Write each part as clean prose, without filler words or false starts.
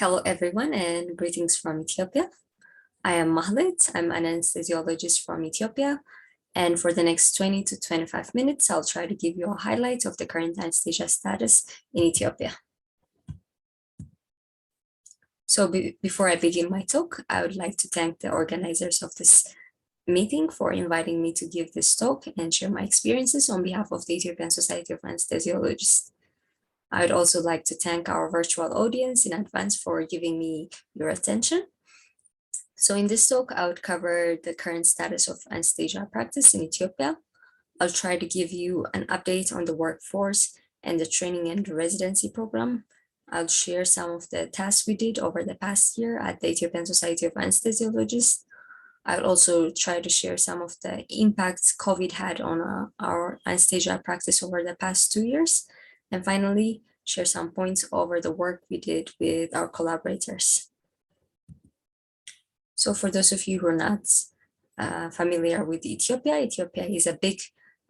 Hello, everyone, and greetings from Ethiopia. I am Mahelet. I'm an anesthesiologist from Ethiopia. And for the next 20 to 25 minutes, I'll try to give you a highlight of the current anesthesia status in Ethiopia. So before I begin my talk, I would like to thank the organizers of this meeting for inviting me to give this talk and share my experiences on behalf of the Ethiopian Society of Anesthesiologists. I'd also like to thank our virtual audience in advance for giving me your attention. So in this talk, I would cover the current status of anesthesia practice in Ethiopia. I'll try to give you an update on the workforce and the training and residency program. I'll share some of the tasks we did over the past year at the Ethiopian Society of Anesthesiologists. I'll also try to share some of the impacts COVID had on our anesthesia practice over the past 2 years. And finally, share some points over the work we did with our collaborators. So for those of you who are not familiar with Ethiopia, Ethiopia is a big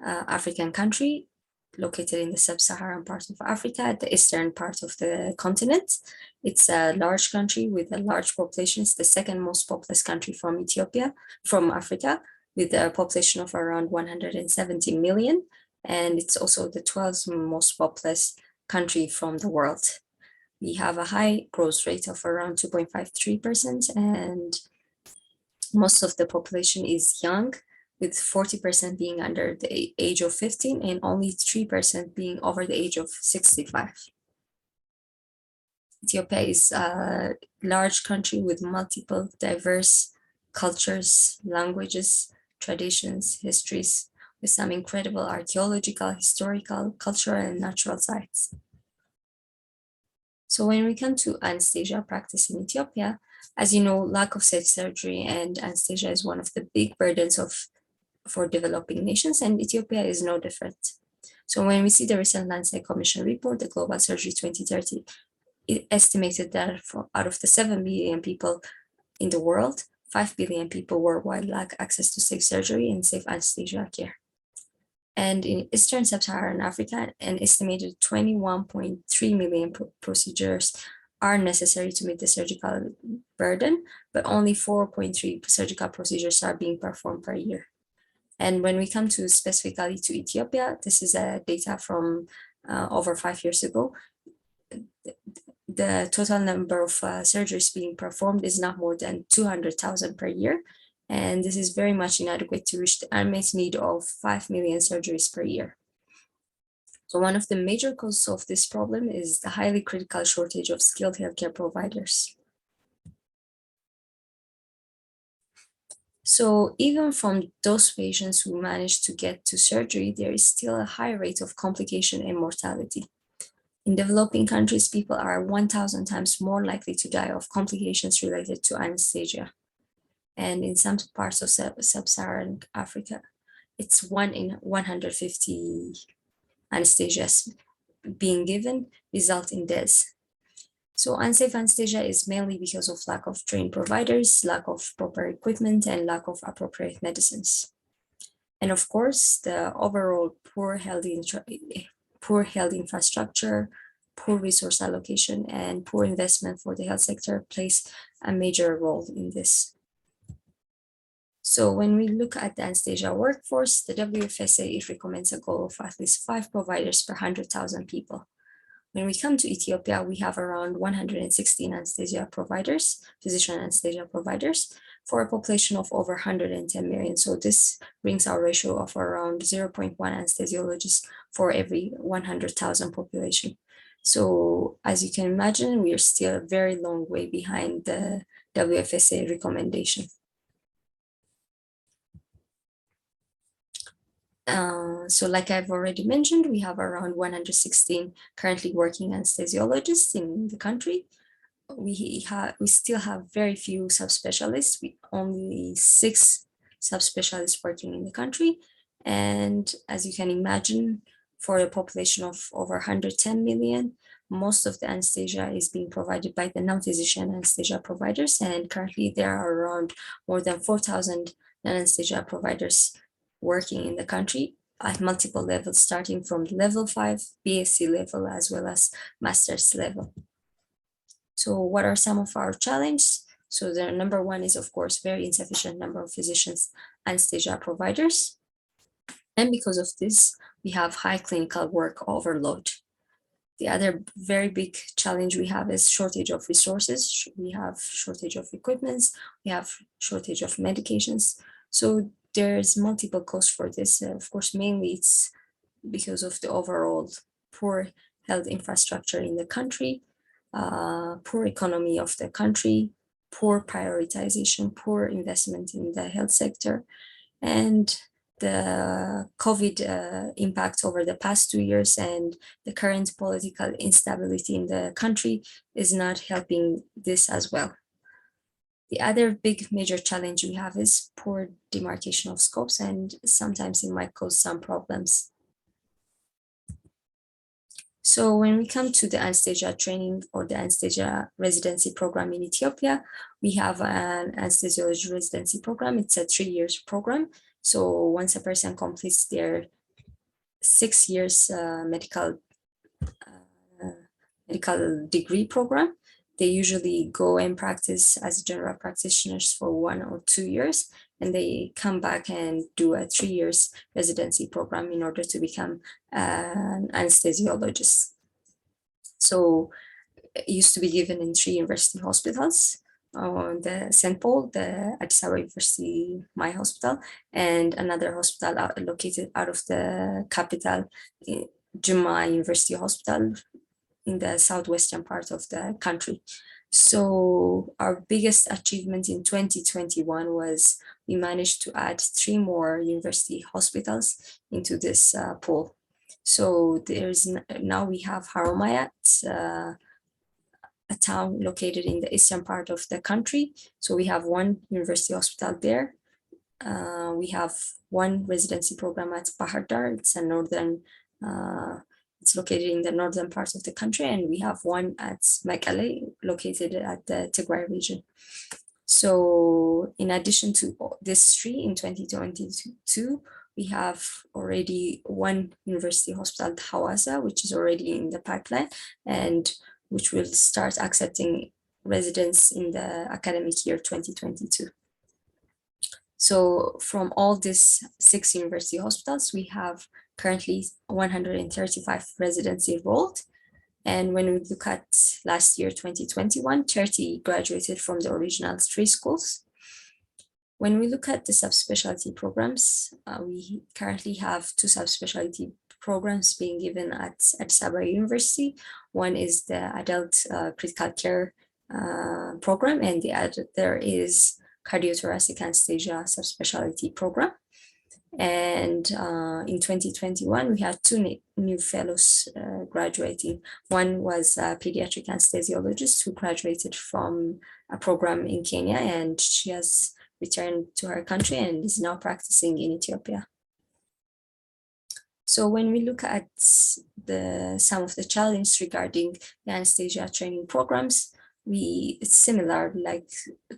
African country located in the sub-Saharan part of Africa, the eastern part of the continent. It's a large country with a large population. It's the second most populous country from Africa, with a population of around 170 million. And it's also the 12th most populous country from the world. We have a high growth rate of around 2.53%, and most of the population is young, with 40% being under the age of 15 and only 3% being over the age of 65. Ethiopia is a large country with multiple diverse cultures, languages, traditions, histories, with some incredible archaeological, historical, cultural, and natural sites. So when we come to anesthesia practice in Ethiopia, as you know, lack of safe surgery and anesthesia is one of the big burdens for developing nations, and Ethiopia is no different. So when we see the recent Lancet Commission report, the Global Surgery 2030, it estimated that out of the 7 billion people in the world, 5 billion people worldwide lack access to safe surgery and safe anesthesia care. And in Eastern Sub-Saharan Africa, an estimated 21.3 million procedures are necessary to meet the surgical burden, but only 4.3 surgical procedures are being performed per year. And when we come to specifically to Ethiopia, this is data from over 5 years ago. The total number of surgeries being performed is not more than 200,000 per year. And this is very much inadequate to reach the unmet need of 5 million surgeries per year. So one of the major causes of this problem is the highly critical shortage of skilled healthcare providers. So even from those patients who manage to get to surgery, there is still a high rate of complication and mortality. In developing countries, people are 1,000 times more likely to die of complications related to anesthesia. And in some parts of sub-Saharan Africa, it's 1 in 150 anesthesias being given result in deaths. So unsafe anesthesia is mainly because of lack of trained providers, lack of proper equipment, and lack of appropriate medicines. And of course, the overall poor health infrastructure, poor resource allocation, and poor investment for the health sector plays a major role in this. So when we look at the anesthesia workforce, the WFSA recommends a goal of at least 5 providers per 100,000 people. When we come to Ethiopia, we have around 116 anesthesia providers, physician anesthesia providers, for a population of over 110 million. So this brings our ratio of around 0.1 anesthesiologists for every 100,000 population. So as you can imagine, we are still a very long way behind the WFSA recommendation. So like I've already mentioned, we have around 116 currently working anesthesiologists in the country. We still have very few subspecialists, only 6 subspecialists working in the country. And as you can imagine, for a population of over 110 million, most of the anesthesia is being provided by the non-physician anesthesia providers. And currently there are around more than 4,000 non-anesthesia providers working in the country at multiple levels, starting from level 5, BSc level, as well as master's level. So what are some of our challenges? So the number one is, of course, very insufficient number of physicians, anesthesia providers. And because of this, we have high clinical work overload. The other very big challenge we have is shortage of resources. We have shortage of equipments. We have shortage of medications. So there's multiple causes for this. Of course, mainly it's because of the overall poor health infrastructure in the country, poor economy of the country, poor prioritization, poor investment in the health sector, and the COVID impact over the past 2 years and the current political instability in the country is not helping this as well. The other big major challenge we have is poor demarcation of scopes, and sometimes it might cause some problems. So when we come to the anesthesia training or the anesthesia residency program in Ethiopia, we have an anesthesiology residency program. It's a 3 year program. So once a person completes their 6 years medical degree program, they usually go and practice as general practitioners for 1 or 2 years, and they come back and do a 3 years residency program in order to become an anesthesiologist. So it used to be given in 3 university hospitals, the St. Paul, the Addis Ababa University, my hospital, and another hospital located out of the capital, Juma University Hospital, in the southwestern part of the country. So our biggest achievement in 2021 was we managed to add 3 more university hospitals into this pool. So now we have Haromaya, a town located in the eastern part of the country. So we have 1 university hospital there. We have 1 residency program at Bahar Dar. It's located in the northern part of the country, and we have 1 at Mahelet, located at the Tigray region. So in addition to this 3 in 2022, we have already 1 university hospital, Hawassa, which is already in the pipeline and which will start accepting residents in the academic year 2022. So from all these 6 university hospitals, we have currently 135 residents enrolled. And when we look at last year, 2021, 30 graduated from the original 3 schools. When we look at the subspecialty programs, we currently have 2 subspecialty programs being given at Addis Ababa University. One is the adult critical care program, and the other is cardiothoracic anesthesia subspecialty program. And in 2021, we had 2 new fellows graduating. One was a pediatric anesthesiologist who graduated from a program in Kenya, and she has returned to her country and is now practicing in Ethiopia. So when we look at some of the challenges regarding the anesthesia training programs, it's similar like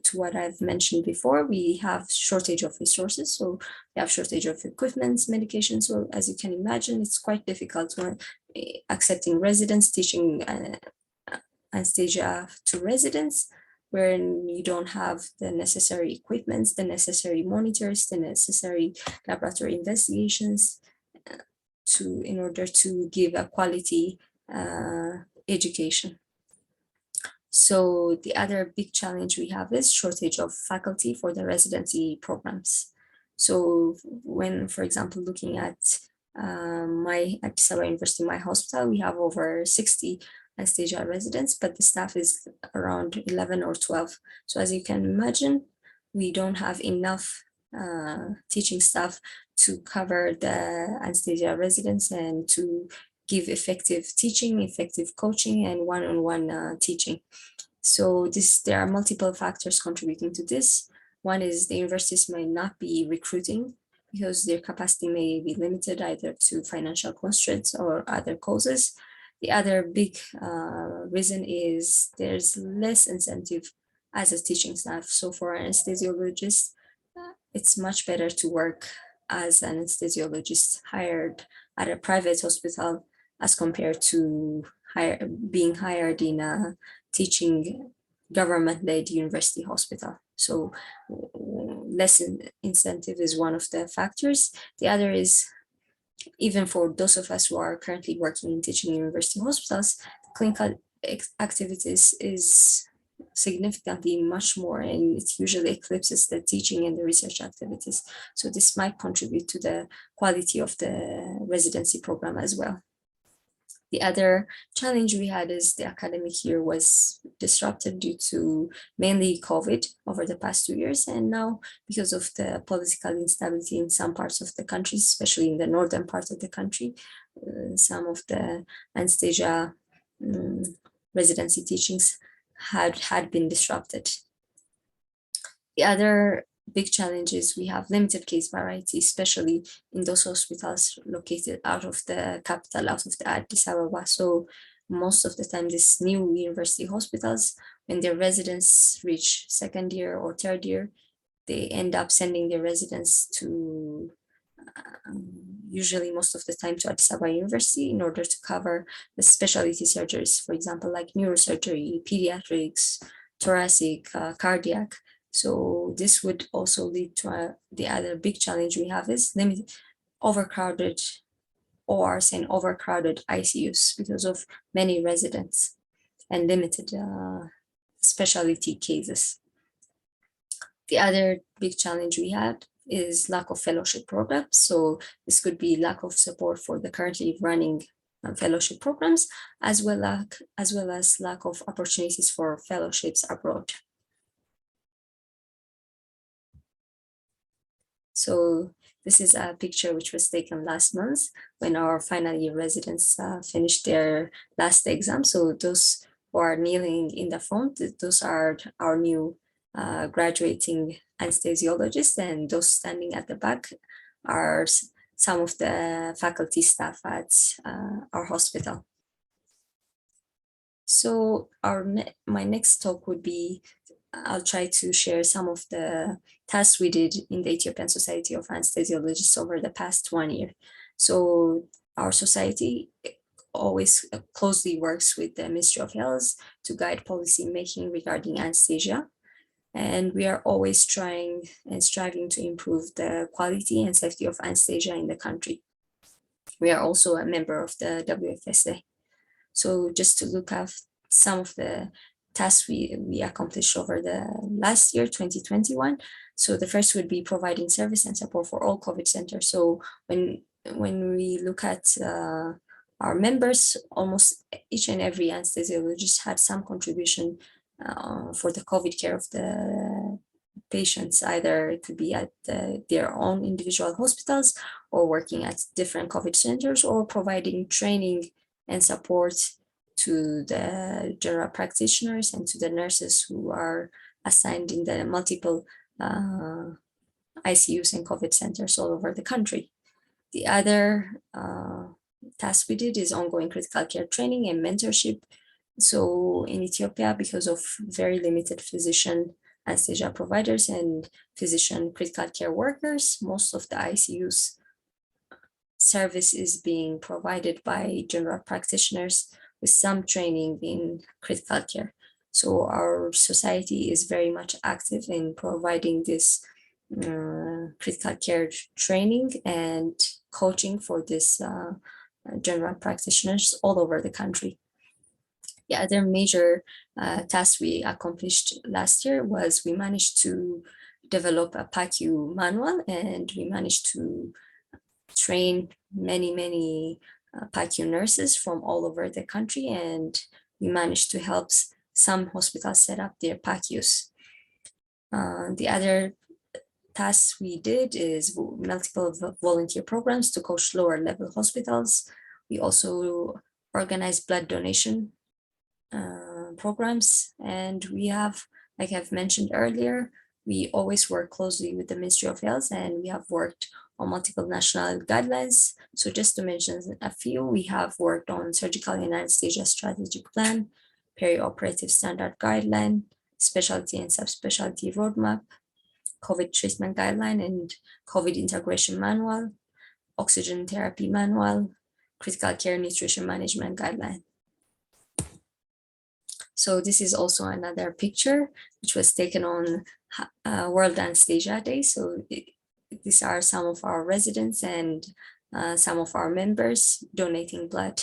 to what I've mentioned before. We have shortage of resources, so we have shortage of equipment, medication. So as you can imagine, it's quite difficult when accepting residents, teaching anesthesia to residents, when you don't have the necessary equipments, the necessary monitors, the necessary laboratory investigations in order to give a quality education. So the other big challenge we have is shortage of faculty for the residency programs. So when, for example, looking at my Addis Ababa University, my hospital, we have over 60 anesthesia residents, but the staff is around 11 or 12. So as you can imagine, we don't have enough teaching staff to cover the anesthesia residents and to give effective teaching, effective coaching, and one-on-one teaching. So there are multiple factors contributing to this. One is the universities may not be recruiting because their capacity may be limited either to financial constraints or other causes. The other big reason is there's less incentive as a teaching staff. So for anesthesiologists, it's much better to work as an anesthesiologist hired at a private hospital as compared to being hired in a teaching government-led university hospital. So less incentive is one of the factors. The other is, even for those of us who are currently working in teaching university hospitals, clinical activities is significantly much more, and it usually eclipses the teaching and the research activities. So this might contribute to the quality of the residency program as well. The other challenge we had is the academic year was disrupted due to mainly COVID over the past 2 years. And now, because of the political instability in some parts of the country, especially in the northern part of the country, some of the anesthesia residency teachings had been disrupted. The other big challenge is we have limited case variety, especially in those hospitals located out of the capital, out of the Addis Ababa. So most of the time, these new university hospitals, when their residents reach second year or third year, they end up sending their residents to usually most of the time to Addis Ababa University in order to cover the specialty surgeries, for example, like neurosurgery, pediatrics, thoracic, cardiac. So this would also lead to the other big challenge we have is overcrowded ORs and overcrowded ICUs because of many residents and limited specialty cases. The other big challenge we had is lack of fellowship programs. So this could be lack of support for the currently running fellowship programs, as well as lack of opportunities for fellowships abroad. So this is a picture which was taken last month when our final year residents finished their last exam. So those who are kneeling in the front, those are our new graduating anesthesiologists, and those standing at the back are some of the faculty staff at our hospital. So my next talk would be, I'll try to share some of the tasks we did in the Ethiopian Society of Anaesthesiologists over the past 1 year. So our society always closely works with the Ministry of Health to guide policy making regarding anesthesia. And we are always trying and striving to improve the quality and safety of anesthesia in the country. We are also a member of the WFSA. So just to look at some of the tasks we accomplished over the last year, 2021. So the first would be providing service and support for all COVID centers. So when we look at our members, almost each and every anesthesiologist had some contribution for the COVID care of the patients. Either it could be at their own individual hospitals or working at different COVID centers or providing training and support to the general practitioners and to the nurses who are assigned in the multiple ICUs and COVID centers all over the country. The other task we did is ongoing critical care training and mentorship. So in Ethiopia, because of very limited physician anesthesia providers and physician critical care workers, most of the ICUs service is being provided by general practitioners with some training in critical care. So our society is very much active in providing this critical care training and coaching for this general practitioners all over the country. The other major task we accomplished last year was we managed to develop a PACU manual, and we managed to train many PACU nurses from all over the country, and we managed to help some hospitals set up their PACUs. The other tasks we did is multiple volunteer programs to coach lower level hospitals. We also organized blood donation programs, and we have, like I've mentioned earlier, we always work closely with the Ministry of Health, and we have worked on multiple national guidelines. So just to mention a few, we have worked on surgical and anesthesia strategic plan, perioperative standard guideline, specialty and subspecialty roadmap, COVID treatment guideline and COVID integration manual, oxygen therapy manual, critical care nutrition management guideline. So this is also another picture which was taken on World Anesthesia Day. So these are some of our residents and some of our members donating blood.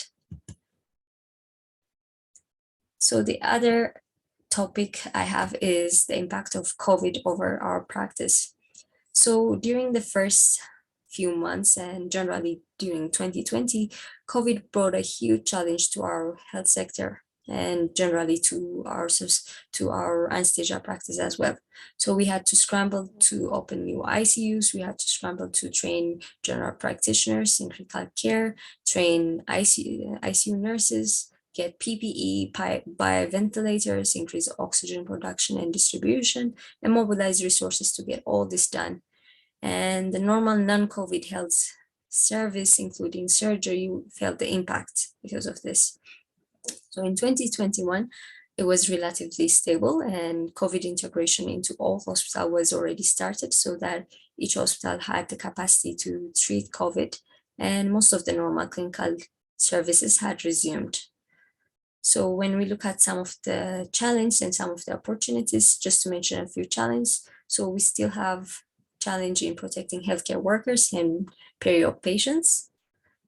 So the other topic I have is the impact of COVID over our practice. So during the first few months and generally during 2020, COVID brought a huge challenge to our health sector and generally to our anesthesia practice as well. So we had to scramble to open new ICUs, we had to scramble to train general practitioners in critical care, train ICU nurses, get PPE, buy ventilators, increase oxygen production and distribution, and mobilize resources to get all this done. And the normal non-COVID health service, including surgery, felt the impact because of this. So in 2021, it was relatively stable and COVID integration into all hospitals was already started so that each hospital had the capacity to treat COVID and most of the normal clinical services had resumed. So when we look at some of the challenges and some of the opportunities, just to mention a few challenges, so we still have challenge in protecting healthcare workers and peri-op patients.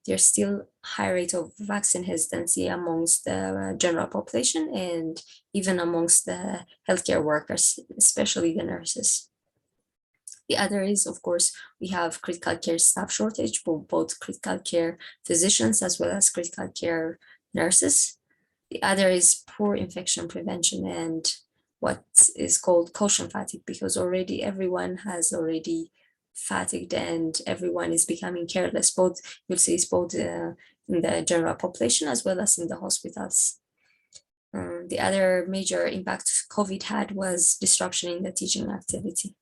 There's still high rate of vaccine hesitancy amongst the general population and even amongst the healthcare workers, especially the nurses. The other is, of course, we have critical care staff shortage, both critical care physicians as well as critical care nurses. The other is poor infection prevention and what is called caution fatigue, because already everyone has already fatigued and everyone is becoming careless. Both, you'll see, it's both in the general population as well as in the hospitals. The other major impact COVID had was disruption in the teaching activity.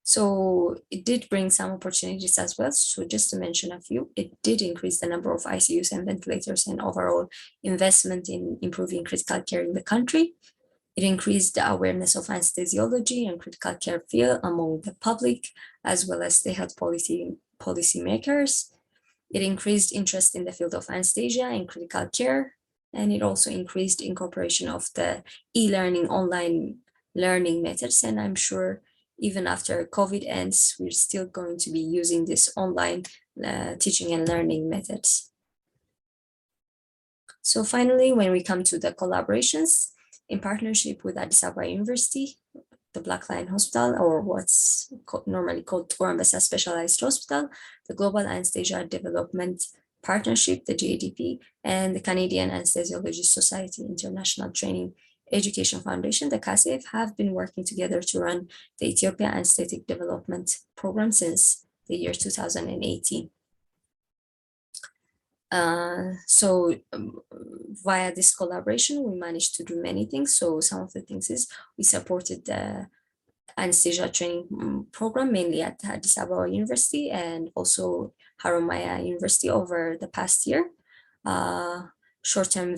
So it did bring some opportunities as well. So just to mention a few, it did increase the number of ICUs and ventilators and overall investment in improving critical care in the country. It increased the awareness of anesthesiology and critical care field among the public, as well as the health policy makers. It increased interest in the field of anesthesia and critical care, and it also increased incorporation of the e-learning, online learning methods. And I'm sure even after COVID ends, we're still going to be using this online teaching and learning methods. So finally, when we come to the collaborations, in partnership with Addis Ababa University, the Black Lion Hospital, or what's normally called Gorambasa Specialized Hospital, the Global Anesthesia Development Partnership, the GADP, and the Canadian Anaesthesiologists Society International Training Education Foundation, the CASEF, have been working together to run the Ethiopia Anesthetic Development Program since the year 2018. Via this collaboration, we managed to do many things. So some of the things is we supported the anesthesia training program, mainly at Addis Ababa University and also Haromaya University over the past year. Short-term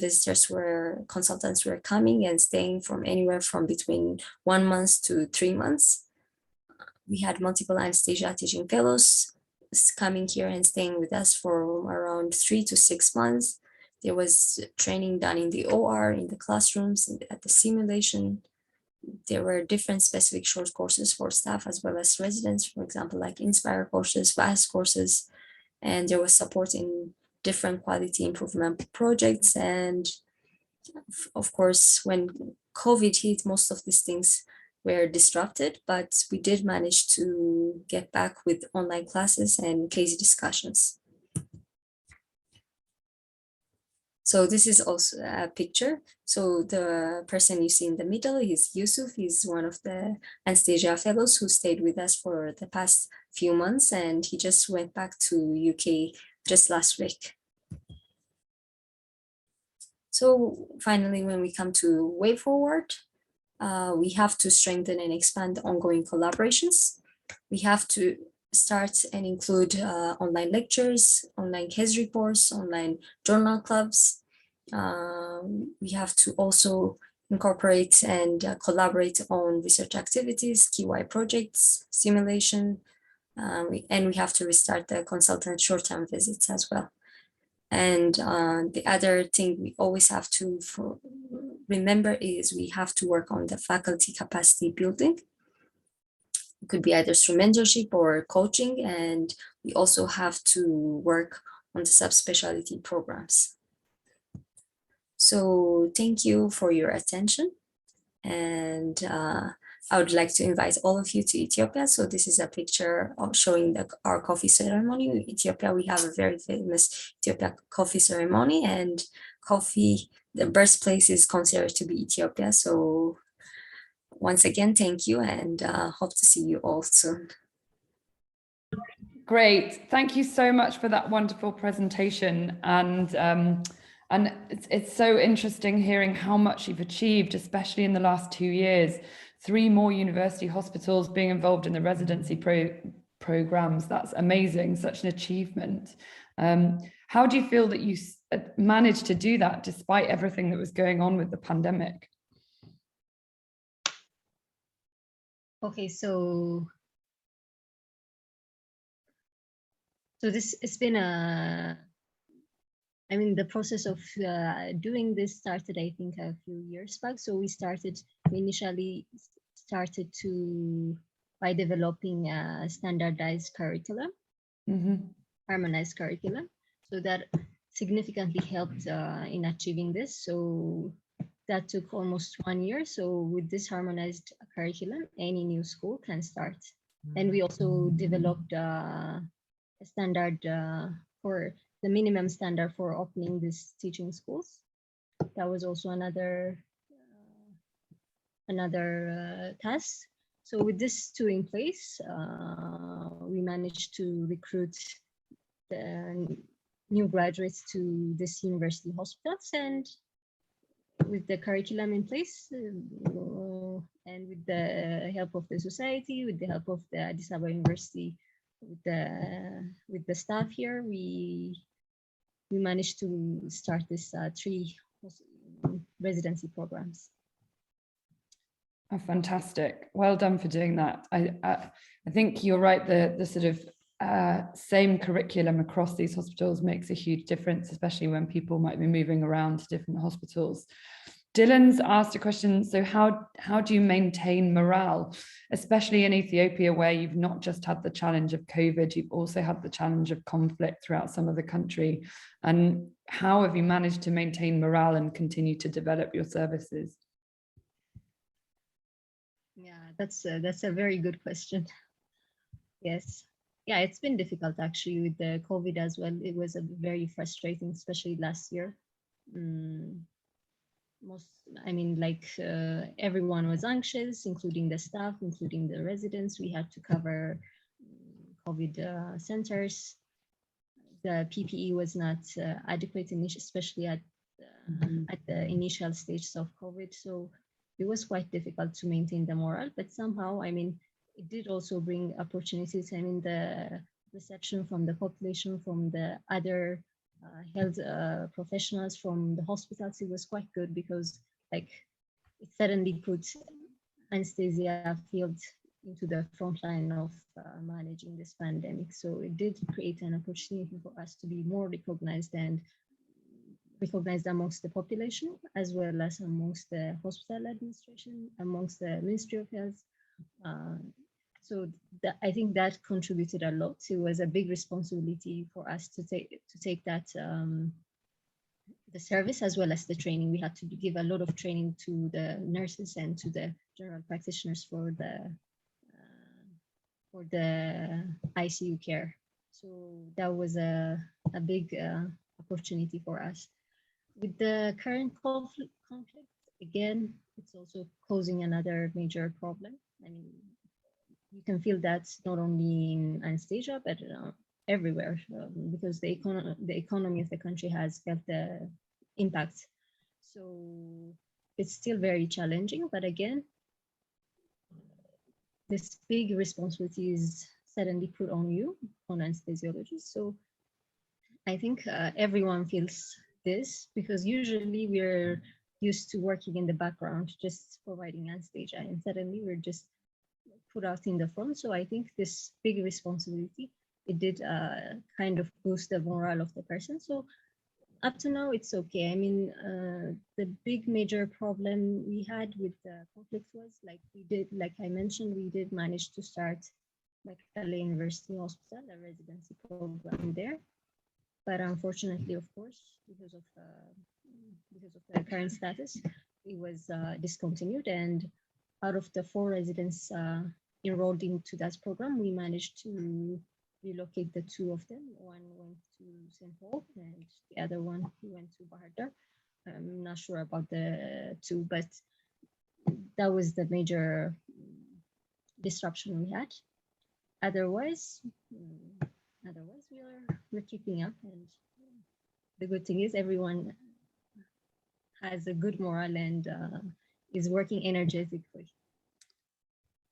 consultants were coming and staying from anywhere from between 1 month to 3 months. We had multiple anesthesia teaching fellows coming here and staying with us for around 3 to 6 months. There was training done in the OR, in the classrooms, at the simulation. There were different specific short courses for staff as well as residents, for example, like Inspire courses, FAST courses, and there was support in different quality improvement projects. And of course, when COVID hit, most of these things were disrupted, but we did manage to get back with online classes and case discussions. So this is also a picture. So the person you see in the middle is Yusuf. He's one of the anesthesia fellows who stayed with us for the past few months, and he just went back to UK just last week. So finally, when we come to way forward, we have to strengthen and expand ongoing collaborations. We have to start and include online lectures, online case reports, online journal clubs. We have to also incorporate and collaborate on research activities, KY projects, simulation, and we have to restart the consultant short-term visits as well. And the other thing we always have to remember is we have to work on the faculty capacity building. It could be either through mentorship or coaching, and we also have to work on the subspecialty programs. So thank you for your attention, and I would like to invite all of you to Ethiopia. So this is a picture of showing our coffee ceremony. In Ethiopia, we have a very famous Ethiopia coffee ceremony, and coffee, the birthplace, is considered to be Ethiopia. So once again, thank you, and hope to see you all soon. Great. Thank you so much for that wonderful presentation. And it's so interesting hearing how much you've achieved, especially in the last 2 years. 3 more university hospitals being involved in the residency programs. That's amazing, such an achievement. How do you feel that you managed to do that despite everything that was going on with the pandemic? Okay, so this, it's been the process of doing this started, I think, a few years back. So we initially started by developing a standardized curriculum, harmonized curriculum. So that significantly helped in achieving this. So that took almost 1 year. So with this harmonized curriculum, any new school can start. And we also developed a standard for the minimum standard for opening these teaching schools. That was also another task. So with this 2 in place, we managed to recruit the new graduates to this university hospitals, and with the curriculum in place, and with the help of the society, with the help of the Addis Ababa University, with the staff here, we managed to start this 3 residency programs. Oh, fantastic. Well done for doing that. I think you're right. The sort of same curriculum across these hospitals makes a huge difference, especially when people might be moving around to different hospitals. Dylan's asked a question. So how do you maintain morale, especially in Ethiopia, where you've not just had the challenge of COVID, you've also had the challenge of conflict throughout some of the country? And how have you managed to maintain morale and continue to develop your services? Yeah, that's a very good question. Yes. Yeah, it's been difficult actually with the COVID as well. It was very frustrating, especially last year. Everyone was anxious, including the staff, including the residents. We had to cover COVID centers. The PPE was not adequate, especially at the initial stages of COVID. So it was quite difficult to maintain the morale, but somehow, it did also bring opportunities. The reception from the population, from the other health professionals, from the hospitals, it was quite good, because it suddenly put anesthesia field into the front line of managing this pandemic. So it did create an opportunity for us to be more recognized amongst the population, as well as amongst the hospital administration, amongst the Ministry of Health. So I think that contributed a lot. It was a big responsibility for us to take that the service as well as the training. We had to give a lot of training to the nurses and to the general practitioners for the ICU care. So that was a big opportunity for us. With the current conflict, again, it's also causing another major problem. You can feel that not only in anesthesia, but everywhere, because the economy of the country has felt the impact. So it's still very challenging, but again, this big responsibility is suddenly put on you, on anesthesiologists. So I think everyone feels this, because usually we're used to working in the background, just providing anesthesia, and suddenly we're just put out in the front. So I think this big responsibility, it did kind of boost the morale of the person. So Up to now, it's okay. I mean, the big major problem we had with the conflict was like I mentioned, we did manage to start Mahelet University Hospital, a residency program there. But unfortunately, of course, because of the current status, it was discontinued. And out of the 4 residents enrolled into that program, we managed to relocate the 2 of them. One went to St. Paul and the other one went to Bahardar. I'm not sure about the 2, but that was the major disruption we had. Otherwise, we're keeping up, and the good thing is everyone has a good morale and is working energetically.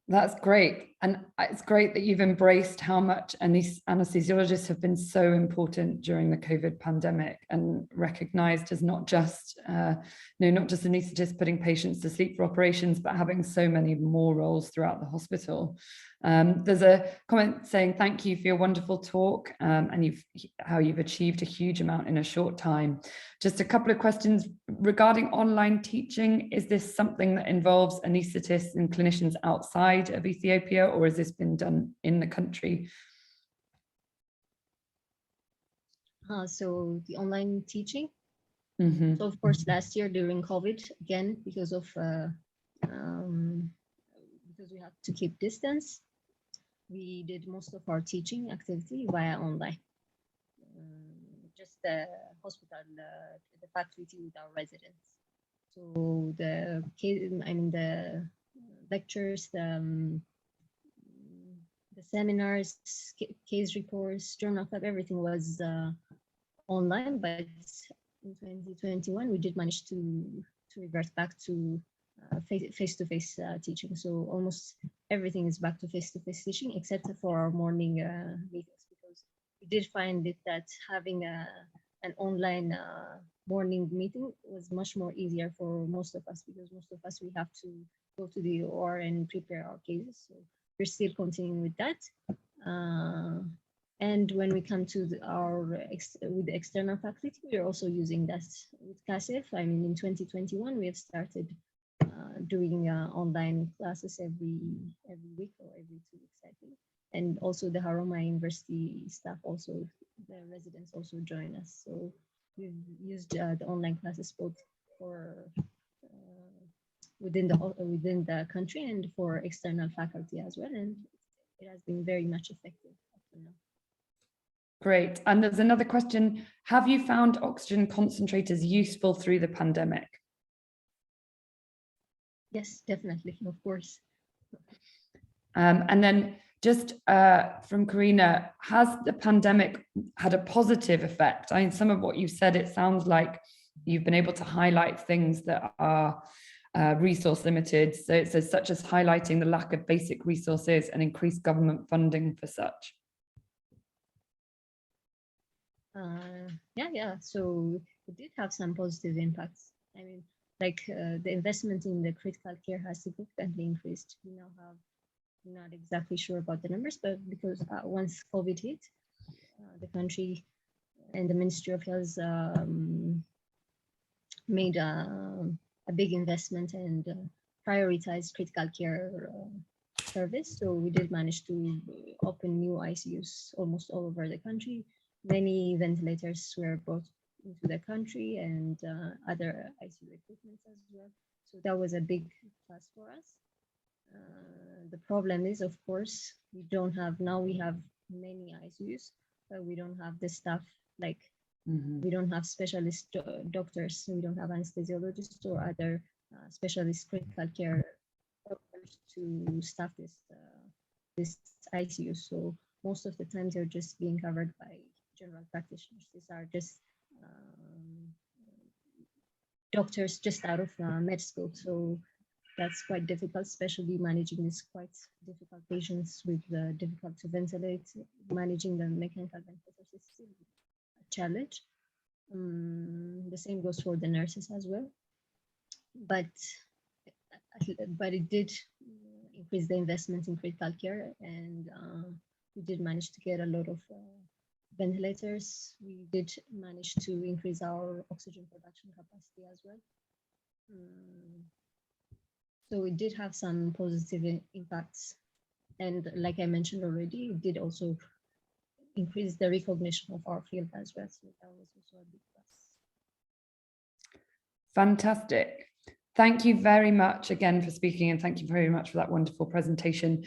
That's great. And it's great that you've embraced how much anesthesiologists have been so important during the COVID pandemic and recognized as not just anaesthetists putting patients to sleep for operations, but having so many more roles throughout the hospital. There's a comment saying, thank you for your wonderful talk and how you've achieved a huge amount in a short time. Just a couple of questions regarding online teaching. Is this something that involves anaesthetists and clinicians outside of Ethiopia, or has this been done in the country? So the online teaching. Mm-hmm. So of course, last year during COVID, again, because we have to keep distance, we did most of our teaching activity via online. Just the hospital, the faculty with our residents. So the lectures, the seminars, case reports, journal club, everything was online. But in 2021, we did manage to revert back to face-to-face teaching. So almost everything is back to face-to-face teaching, except for our morning meetings, because we did find it that having an online morning meeting was much more easier for most of us, because most of us, we have to go to the OR and prepare our cases. So we're still continuing with that. And when we come to with the external faculty, we're also using that with CASEF. I mean, in 2021, we have started doing online classes every week or every 2 weeks, I think. And also the Haroma University staff, also the residents also join us. So we've used the online classes both for within the country and for external faculty as well, and it has been very much effective up to now. Great. And there's another question. Have you found oxygen concentrators useful through the pandemic? Yes, definitely, of course. And then just from Karina, has the pandemic had a positive effect? I mean, some of what you said, it sounds like you've been able to highlight things that are resource limited, so such as highlighting the lack of basic resources and increased government funding for such. Yeah. So it did have some positive impacts. I mean, like the investment in the critical care has significantly increased. We now have, not exactly sure about the numbers, but because once COVID hit, the country and the Ministry of Health made a big investment and prioritized critical care service. So we did manage to open new ICUs almost all over the country. Many ventilators were brought into the country and other ICU equipment as well. So that was a big plus for us. The problem is, of course, now we have many ICUs, but we don't have the staff, like we don't have specialist doctors, so we don't have anesthesiologists or other specialist critical care doctors to staff this ICU. So most of the times they're just being covered by general practitioners. These are just doctors just out of med school. So that's quite difficult, especially managing these quite difficult patients with difficult to ventilate. Managing the mechanical ventilators is still a challenge. The same goes for the nurses as well. But it did increase the investment in critical care, and we did manage to get a lot of ventilators. We did manage to increase our oxygen production capacity as well. So it did have some positive impacts. And like I mentioned already, it did also increase the recognition of our field as well. So that was also a big plus. Fantastic. Thank you very much again for speaking, and thank you very much for that wonderful presentation.